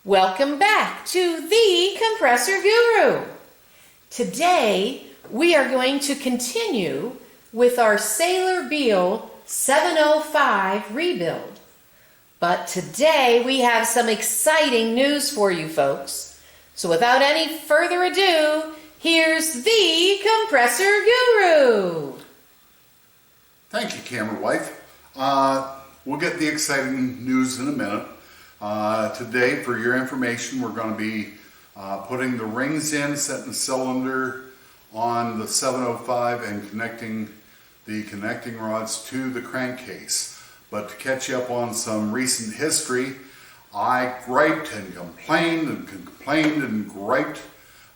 Welcome back to the Compressor Guru. Today we are going to continue with our Saylor-Beall 705 rebuild. But today we have some exciting news for you folks. So without any further ado, here's the Compressor Guru. Thank you, camera wife. We'll get the exciting news in a minute. Today, for your information, we're going to be putting the rings in, setting the cylinder on the 705 and connecting the connecting rods to the crankcase. But to catch you up on some recent history, I griped and complained griped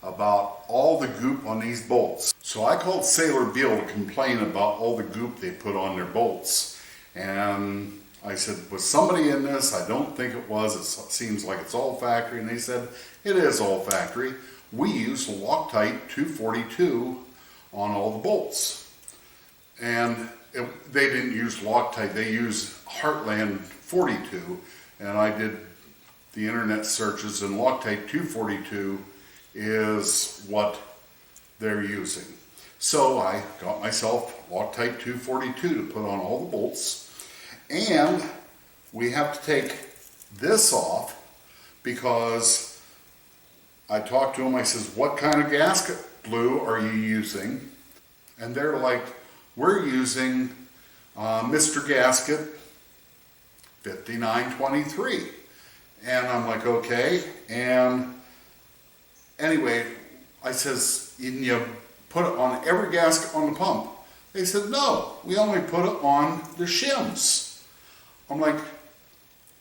about all the goop on these bolts. So I called Saylor-Beall to complain about all the goop they put on their bolts. And I said, was somebody in this? I don't think it was. It seems like it's all factory. And they said, it is all factory. We use Loctite 242 on all the bolts. And they didn't use Loctite. They used Heartland 42. And I did the internet searches, and Loctite 242 is what they're using. So I got myself Loctite 242 to put on all the bolts. And we have to take this off because I talked to them. I says, what kind of gasket glue are you using? And they're like, we're using Mr. Gasket 5923. And I'm like, okay. And anyway, I says, you put it on every gasket on the pump? They said, no, we only put it on the shims. I'm like,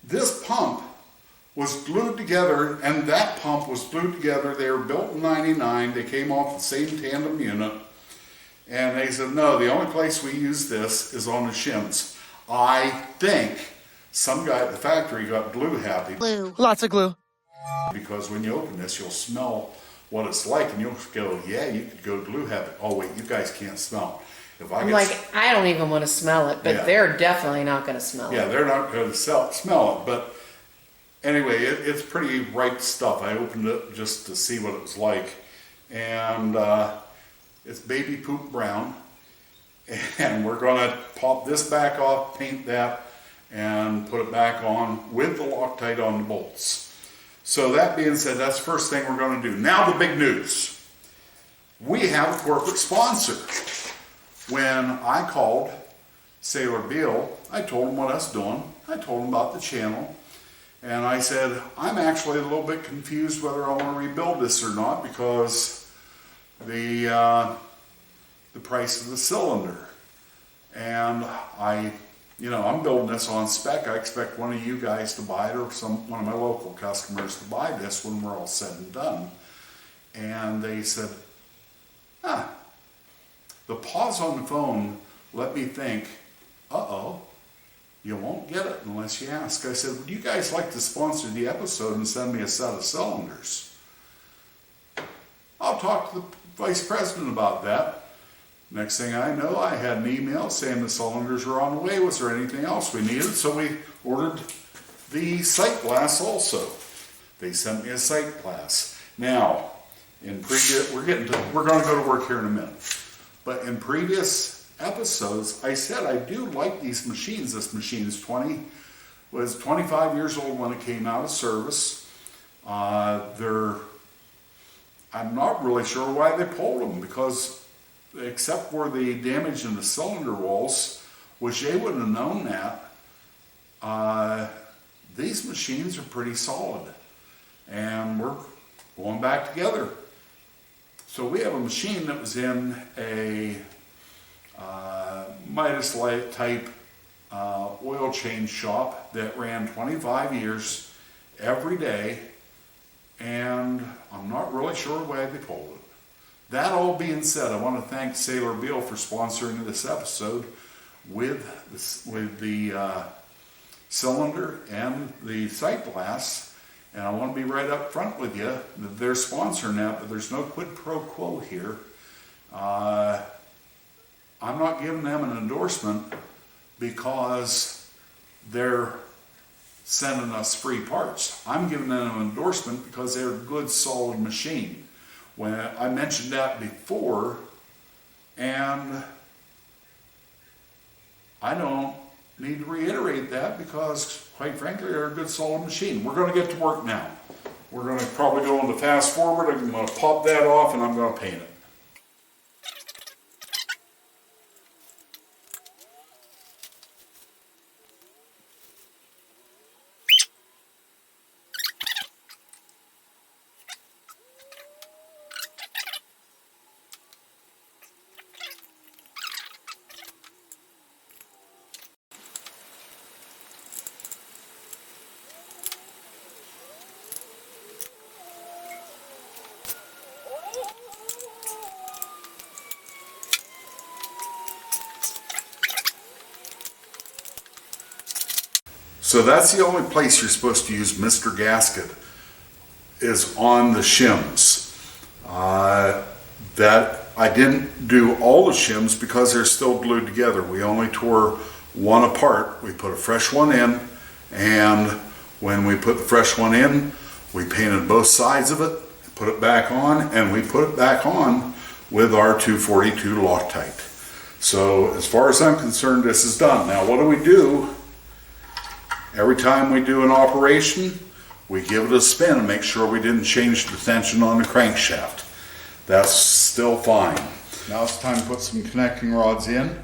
this pump was glued together, and that pump was glued together. They were built in '99. They came off the same tandem unit. And they said, no, the only place we use this is on the shims. I think some guy at the factory got glue happy. Glue. Lots of glue. Because when you open this, you'll smell what it's like, and you'll go, yeah, you could go glue happy. Oh, wait, you guys can't smell. I'm like, I don't even want to smell it, but they're definitely not going to smell it. Yeah, they're not going to smell it. But anyway, it's pretty ripe stuff. I opened it just to see what it was like. And it's baby poop brown. And we're going to pop this back off, paint that, and put it back on with the Loctite on the bolts. So that being said, that's the first thing we're going to do. Now the big news. We have a corporate sponsor. When I called Saylor-Beall, I told them what I was doing. I told them about the channel. And I said, I'm actually a little bit confused whether I want to rebuild this or not because the price of the cylinder. And I'm building this on spec. I expect one of you guys to buy it or one of my local customers to buy this when we're all said and done. And they said, the pause on the phone let me think, uh-oh, you won't get it unless you ask. I said, would you guys like to sponsor the episode and send me a set of cylinders? I'll talk to the vice president about that. Next thing I know, I had an email saying the cylinders are on the way. Was there anything else we needed? So we ordered the sight glass also. They sent me a sight glass. Now, we're going to go to work here in a minute. But in previous episodes, I said I do like these machines. This machine was 25 years old when it came out of service. I'm not really sure why they pulled them because except for the damage in the cylinder walls, which they wouldn't have known that, these machines are pretty solid. And we're going back together. So we have a machine that was in a Midas Light type oil change shop that ran 25 years every day, and I'm not really sure why they pulled it. That all being said, I want to thank Saylor-Beall for sponsoring this episode with the cylinder and the sight glass. And I want to be right up front with you that they're sponsoring that, but there's no quid pro quo here. I'm not giving them an endorsement because they're sending us free parts. I'm giving them an endorsement because they're a good, solid machine. When I mentioned that before, and I don't need to reiterate that because, quite frankly, they're a good, solid machine. We're going to get to work now. We're going to probably go into fast forward. I'm going to pop that off and I'm going to paint it. So that's the only place you're supposed to use Mr. Gasket, is on the shims. That I didn't do all the shims because they're still glued together. We only tore one apart. We put a fresh one in, and when we put the fresh one in, we painted both sides of it, put it back on, and we put it back on with our 242 Loctite. So as far as I'm concerned, this is done. Now what do? Every time we do an operation, we give it a spin and make sure we didn't change the tension on the crankshaft. That's still fine. Now it's time to put some connecting rods in.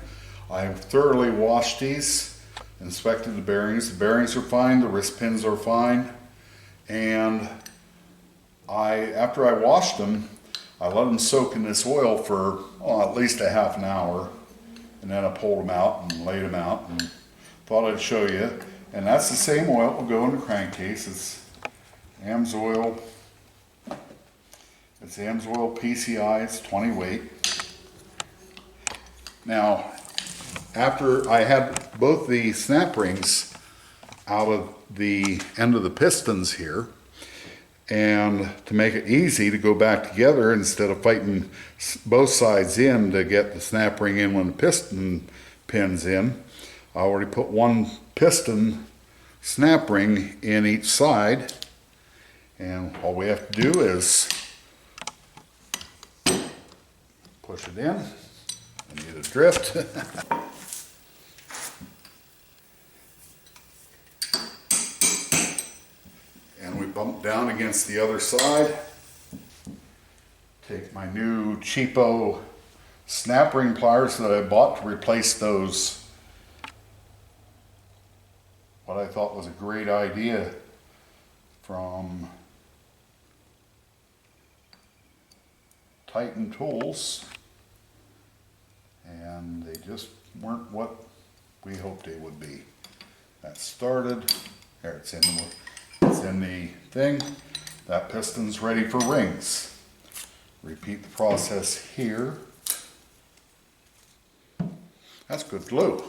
I've thoroughly washed these, inspected the bearings. The bearings are fine, the wrist pins are fine, and after I washed them, I let them soak in this oil for at least a half an hour, and then I pulled them out and laid them out and thought I'd show you. And that's the same oil that will go in the crankcase. It's AMSOIL. It's AMSOIL PCI. It's 20 weight. Now, after I had both the snap rings out of the end of the pistons here, and to make it easy to go back together instead of fighting both sides in to get the snap ring in when the piston pin's in, I already put one piston snap ring in each side, and all we have to do is push it in and get it drift. And we bump down against the other side. Take my new cheapo snap ring pliers that I bought to replace those, what I thought was a great idea from Titan Tools, and they just weren't what we hoped they would be. That started, there it's in the thing. That piston's ready for rings. Repeat the process here. That's good glue.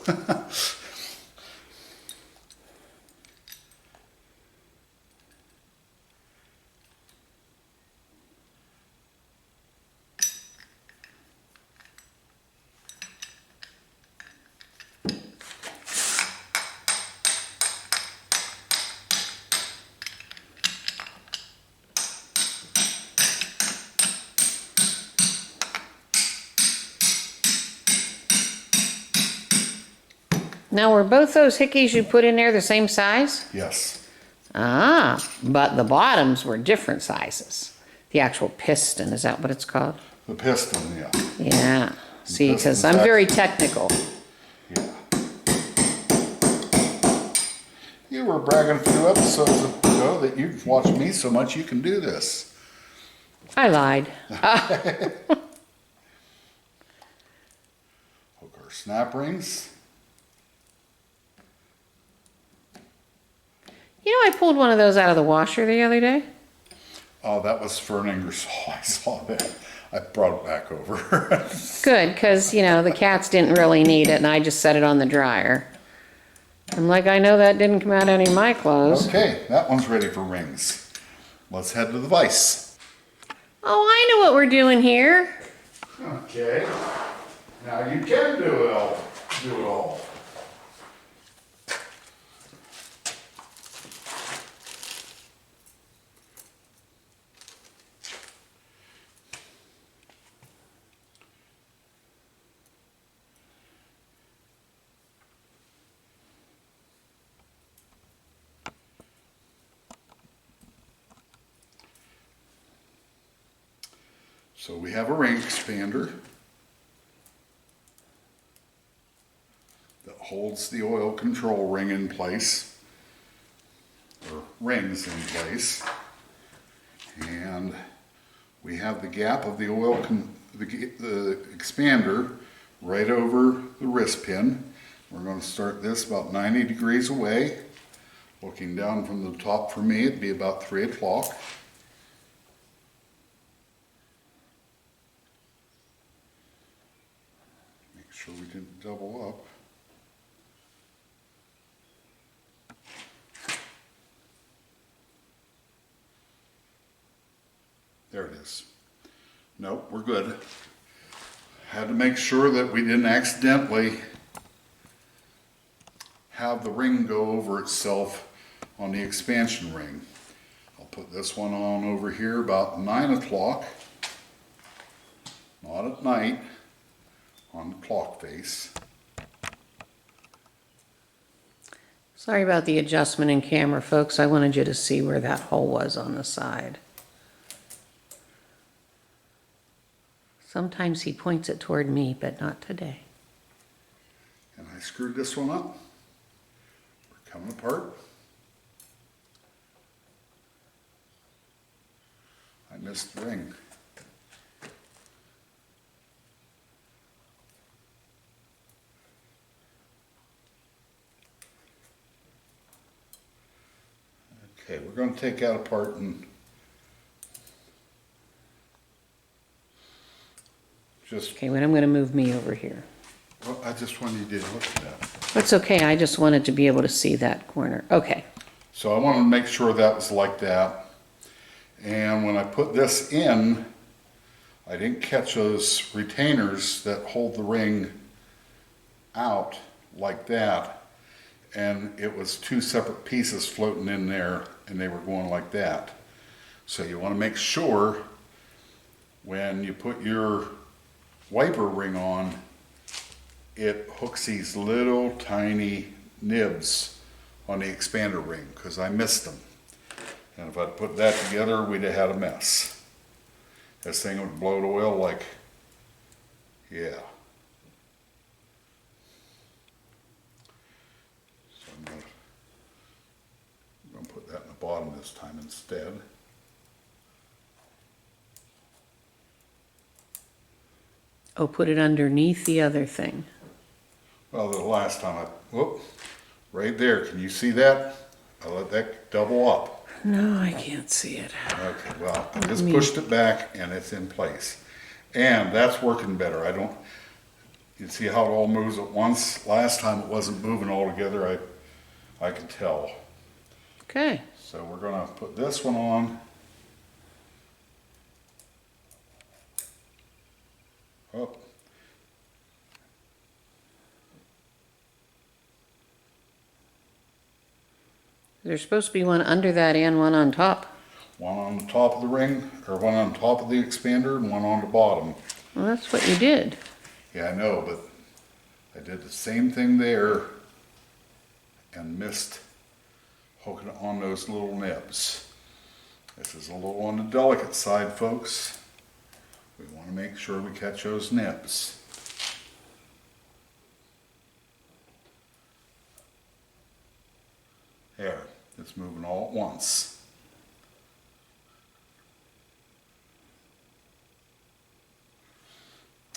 Now, were both those hickeys you put in there the same size? Yes. Ah, but the bottoms were different sizes. The actual piston, is that what it's called? The piston, yeah. Yeah. See, because piston's I'm that- very technical. Yeah. You were bragging a few episodes ago that you've watched me so much you can do this. I lied. Hook our snap rings. You know, I pulled one of those out of the washer the other day. Oh, that was for an Ingersoll. I saw that. I brought it back over. Good, because, you know, the cats didn't really need it, and I just set it on the dryer. I'm like, I know that didn't come out any of my clothes. Okay, that one's ready for rings. Let's head to the vise. Oh, I know what we're doing here. Okay. Now you can do it all. So we have a ring expander that holds the oil control ring in place, or rings in place. And we have the gap of the the expander right over the wrist pin. We're going to start this about 90 degrees away. Looking down from the top for me, it'd be about 3 o'clock. Make sure we didn't double up. There it is. Nope, we're good. Had to make sure that we didn't accidentally have the ring go over itself on the expansion ring. I'll put this one on over here about 9 o'clock, not at night, on the clock face. Sorry about the adjustment in camera, folks. I wanted you to see where that hole was on the side. Sometimes he points it toward me, but not today. And I screwed this one up. We're coming apart. I missed the ring. Okay, we're going to take that apart and just... Okay, well, I'm going to move me over here. Well, I just wanted you to look at that. That's okay. I just wanted to be able to see that corner. Okay. So I wanted to make sure that was like that. And when I put this in, I didn't catch those retainers that hold the ring out like that. And it was 2 separate pieces floating in there, and they were going like that. So you want to make sure when you put your wiper ring on, it hooks these little tiny nibs on the expander ring, because I missed them. And if I'd put that together, we'd have had a mess. This thing would blow oil like, yeah. So I'm going to put that in the bottom this time instead. Oh, put it underneath the other thing. Well, the last time right there, can you see that? I let that double up. No, I can't see it. Okay, well, I just pushed it back and it's in place. And that's working better. You see how it all moves at once? Last time it wasn't moving all together, I could tell. Okay. So we're gonna put this one on. Oh. There's supposed to be one under that and one on top. One on the top of the ring, or one on top of the expander, and one on the bottom. Well, that's what you did. Yeah, I know, but I did the same thing there and missed hooking it on those little nibs. This is a little on the delicate side, folks. We want to make sure we catch those nibs. There, it's moving all at once.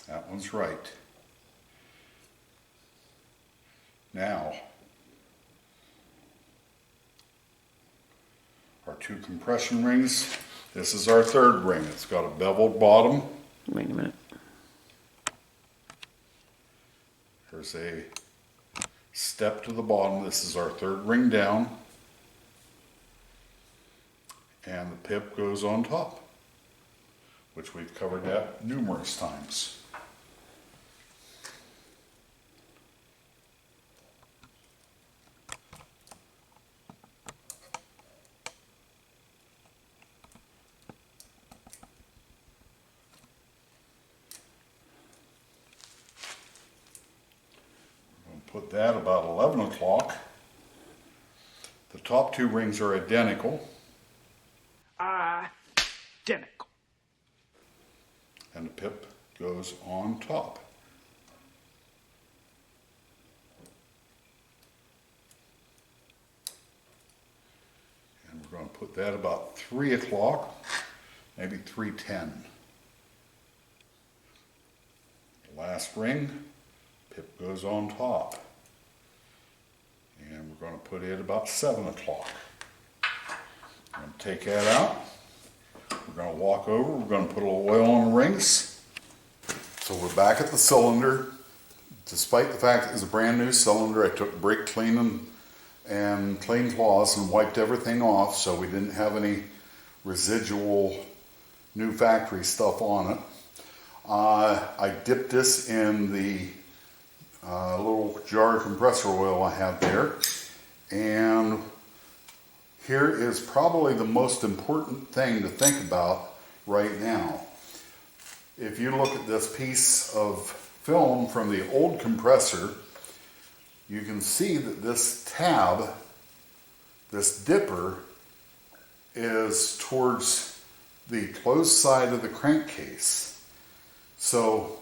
That one's right. Now, our 2 compression rings. This is our 3rd ring. It's got a beveled bottom. Wait a minute. There's a step to the bottom. This is our 3rd ring down. And the pip goes on top, which we've covered that numerous times. Put that about 11 o'clock. The top 2 rings are identical. Identical. and the pip goes on top. And we're going to put that about 3 o'clock, maybe 3:10. Last ring, pip goes on top. And we're going to put it about 7 o'clock. I'm going to take that out. We're going to walk over, we're going to put a little oil on the rings. So we're back at the cylinder. Despite the fact it was a brand new cylinder, I took brake cleaning and clean cloths and wiped everything off so we didn't have any residual new factory stuff on it. I dipped this in the little jar of compressor oil I have there, and here is probably the most important thing to think about right now. If you look at this piece of film from the old compressor, you can see that this tab, this dipper, is towards the closed side of the crankcase. So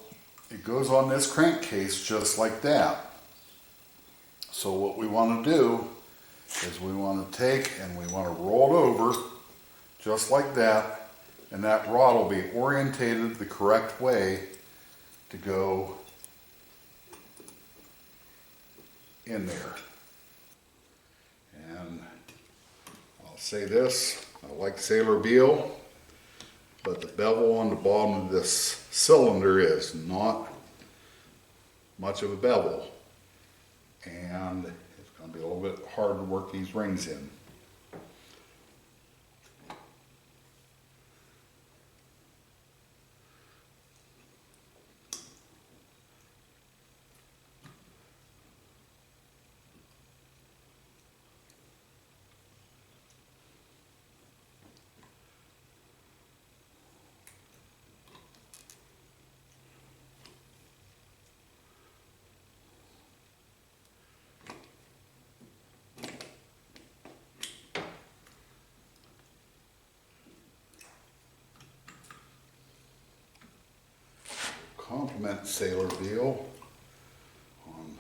it goes on this crankcase just like that. So what we want to do is we want to take and we want to roll it over just like that, and that rod will be orientated the correct way to go in there. And I'll say this, I like Saylor-Beall, but the bevel on the bottom of this cylinder is not much of a bevel, and it's going to be a little bit hard to work these rings in. Compliment Saylor-Beall on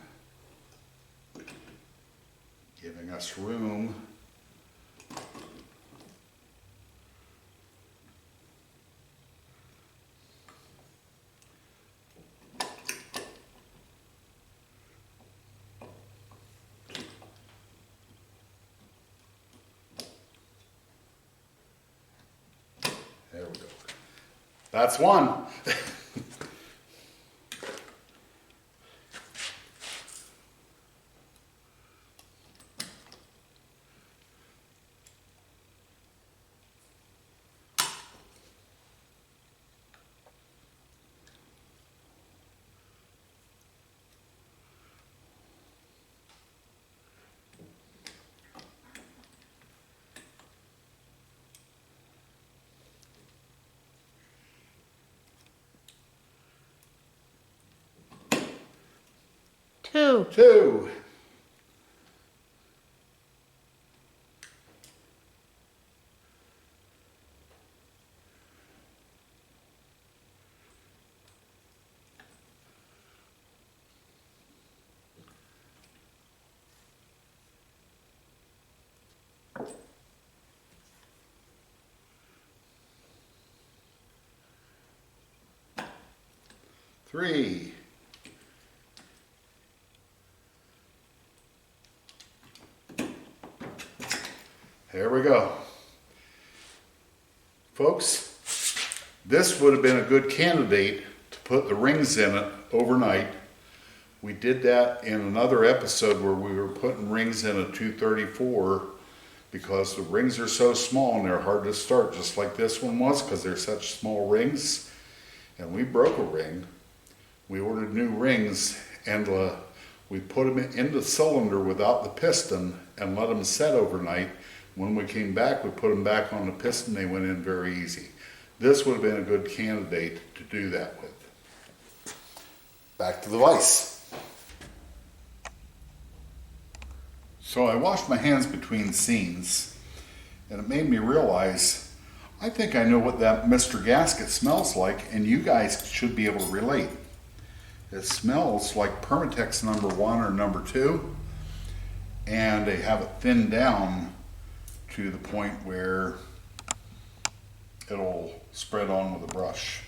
giving us room There we go. That's one. Two. Three. There we go. Folks, this would have been a good candidate to put the rings in it overnight. We did that in another episode where we were putting rings in a 234 because the rings are so small and they're hard to start, just like this one was, because they're such small rings. And we broke a ring. We ordered new rings, and we put them in the cylinder without the piston and let them set overnight. When we came back, we put them back on the piston. They went in very easy. This would have been a good candidate to do that with. Back to the vise. So I washed my hands between scenes, and it made me realize I think I know what that Mr. Gasket smells like, and you guys should be able to relate. It smells like Permatex number 1 or number 2, and they have it thinned down to the point where it'll spread on with a brush.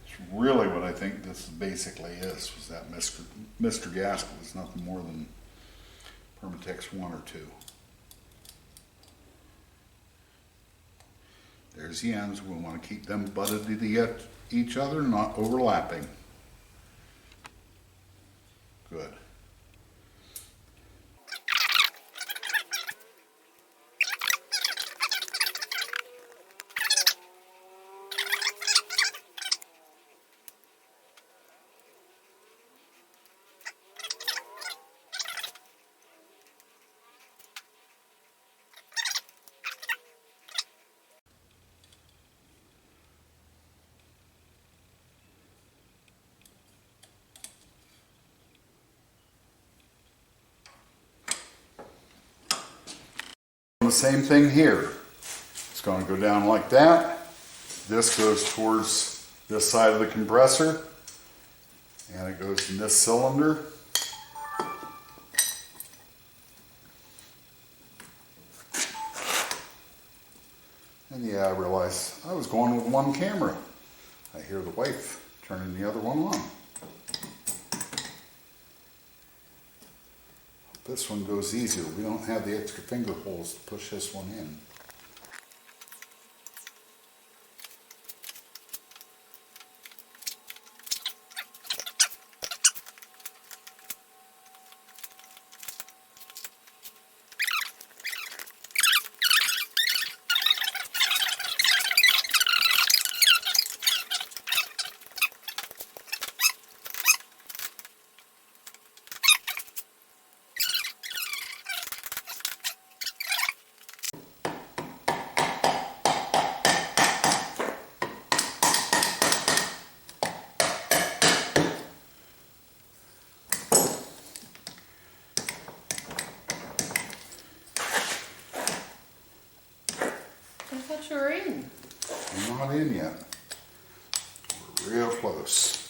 It's really what I think this basically is, was that Mr. Gasket was nothing more than Permatex 1 or 2. There's the ends. We want to keep them butted to each other, not overlapping. Good. The same thing here. It's going to go down like that. This goes towards this side of the compressor, and it goes in this cylinder. And yeah, I realized I was going with one camera. I hear the wife turning the other one on. This one goes easier. We don't have the extra finger holes to push this one in. You're in. I'm not in yet. We're real close.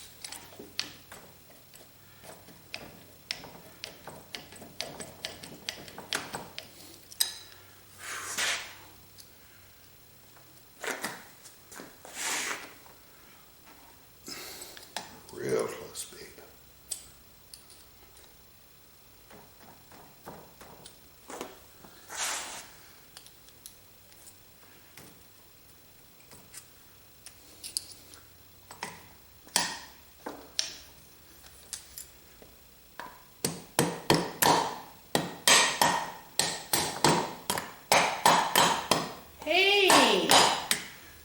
Real close, babe.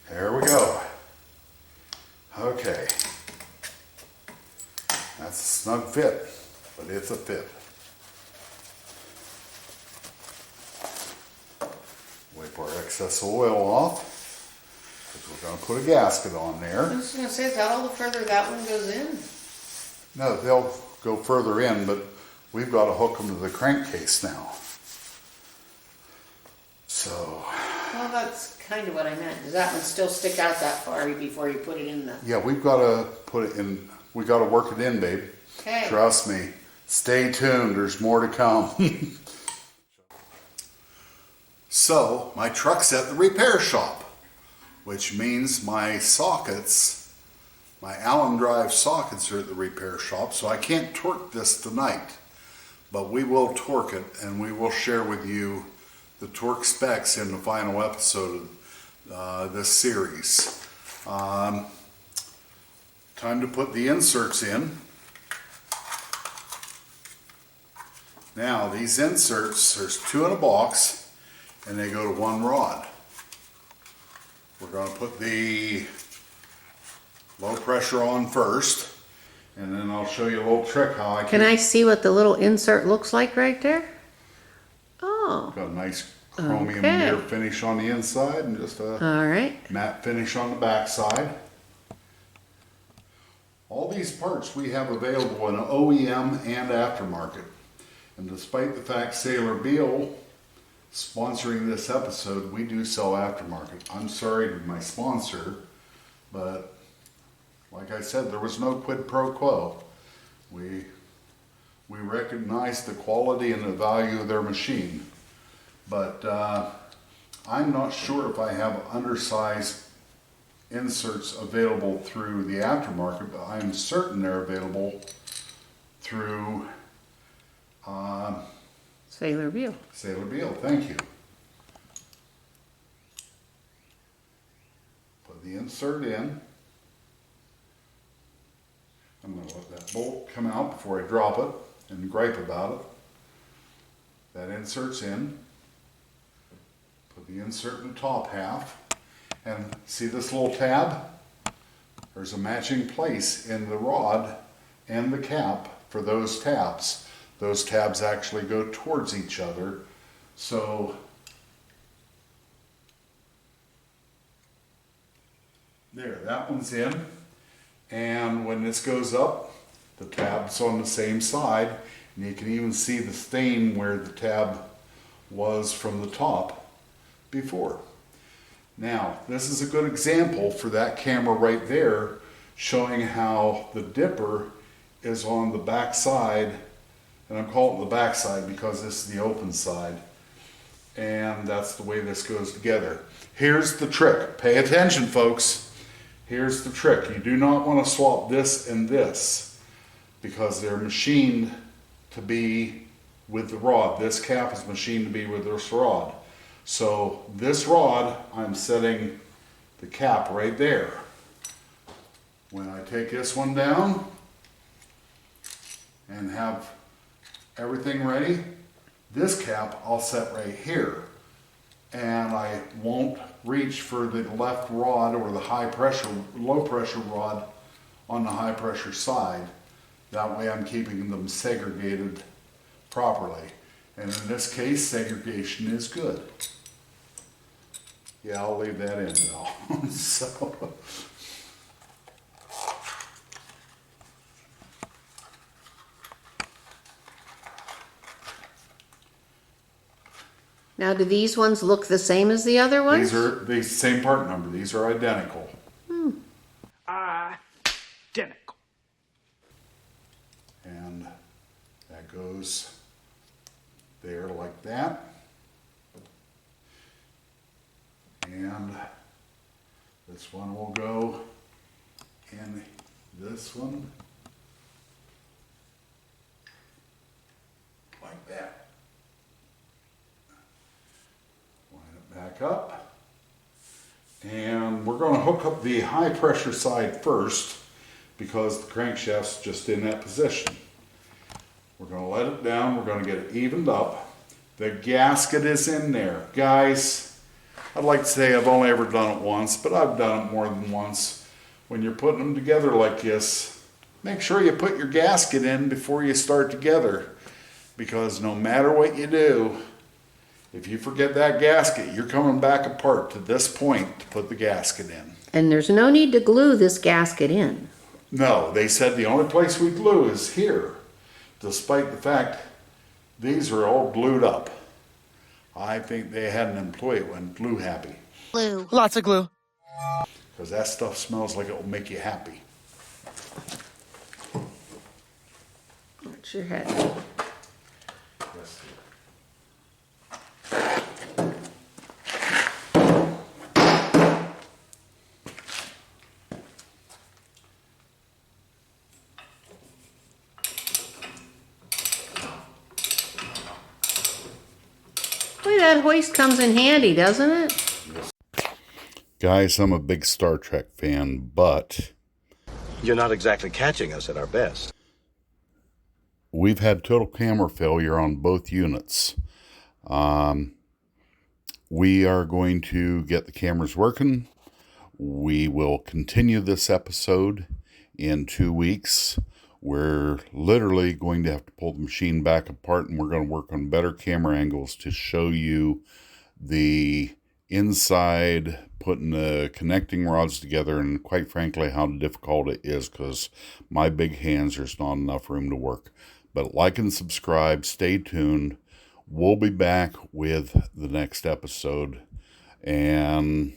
There we go. Okay. That's a snug fit, but it's a fit. Wipe our excess oil off, because we're going to put a gasket on there. I was going to say, is that all the further that one goes in? No, they'll go further in, but we've got to hook them to the crankcase now. So... Well, that's kind of what I meant. Does that one still stick out that far before you put it in the... Yeah, we've got to put it in. We've got to work it in, babe. Okay. Trust me. Stay tuned. There's more to come. So, my truck's at the repair shop, which means my sockets, my Allen drive sockets are at the repair shop, so I can't torque this tonight. But we will torque it, and we will share with you the torque specs in the final episode of this series. Time to put the inserts in. Now these inserts, there's 2 in a box, and they go to 1 rod. We're going to put the low pressure on first, and then I'll show you a little trick how I Can I see what the little insert looks like right there? Oh. Got a nice chromium Okay. mirror finish on the inside and just a All right. matte finish on the back side. All these parts we have available in OEM and aftermarket. And despite the fact Saylor-Beall sponsoring this episode. We do sell aftermarket. I'm sorry to my sponsor, but like I said, there was no quid pro quo. We recognize the quality and the value of their machine, but I'm not sure if I have undersized inserts available through the aftermarket, but I'm certain they're available through Saylor-Beall. Saylor-Beall, thank you. Put the insert in. I'm going to let that bolt come out before I drop it and gripe about it. That insert's in. Put the insert in the top half. And see this little tab? There's a matching place in the rod and the cap for those tabs. Those tabs actually go towards each other. So there, that one's in. And when this goes up, the tab's on the same side. And you can even see the stain where the tab was from the top before. Now, this is a good example for that camera right there, showing how the dipper is on the back side, and I'm calling it the back side because this is the open side, and that's the way this goes together. Here's the trick. Pay attention, folks. Here's the trick. You do not want to swap this and this because they're machined to be with the rod. This cap is machined to be with this rod. So this rod, I'm setting the cap right there. When I take this one down and have everything ready, this cap I'll set right here. And I won't reach for the left rod or the high pressure, low pressure rod on the high pressure side. That way I'm keeping them segregated properly. And in this case, segregation is good. Yeah, I'll leave that in now. So, Now, do these ones look the same as the other ones? these are the same part number. These are identical. Identical. And that goes there like that. And this one will go in this one like that. Line it back up. And we're going to hook up the high pressure side first because the crankshaft's just in that position. We're going to let it down. We're going to get it evened up. The gasket is in there. Guys, I'd like to say I've only ever done it once, but I've done it more than once. When you're putting them together like this, make sure you put your gasket in before you start together. Because no matter what you do, if you forget that gasket, you're coming back apart to this point to put the gasket in. And there's no need to glue this gasket in. No, they said the only place we glue is here, despite the fact these are all glued up. I think they had an employee that went glue happy. Glue. Lots of glue. Because that stuff smells like it will make you happy. That's your head. Yes. Boy, that hoist comes in handy, doesn't it? Guys, I'm a big Star Trek fan, but You're not exactly catching us at our best. we've had total camera failure on both units. We are going to get the cameras working. We will continue this episode in 2 weeks. We're literally going to have to pull the machine back apart, and we're going to work on better camera angles to show you the inside, putting the connecting rods together, and quite frankly how difficult it is because my big hands, there's not enough room to work. But like and subscribe, stay tuned. we'll be back with the next episode. And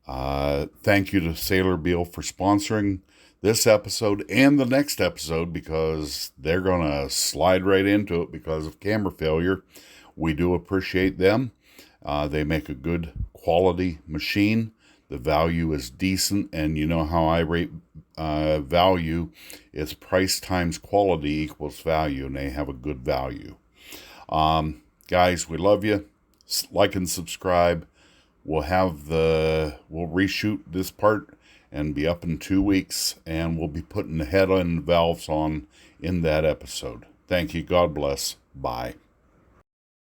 thank you to Saylor-Beall for sponsoring this episode and the next episode, because they're going to slide right into it because of camera failure. We do appreciate them. They make a good quality machine. The value is decent, and you know how I rate value. It's price times quality equals value, and they have a good value. Guys, we love you. Like and subscribe. We'll reshoot this part and be up in 2 weeks, and we'll be putting the head and valves on in that episode. Thank you. God bless. Bye.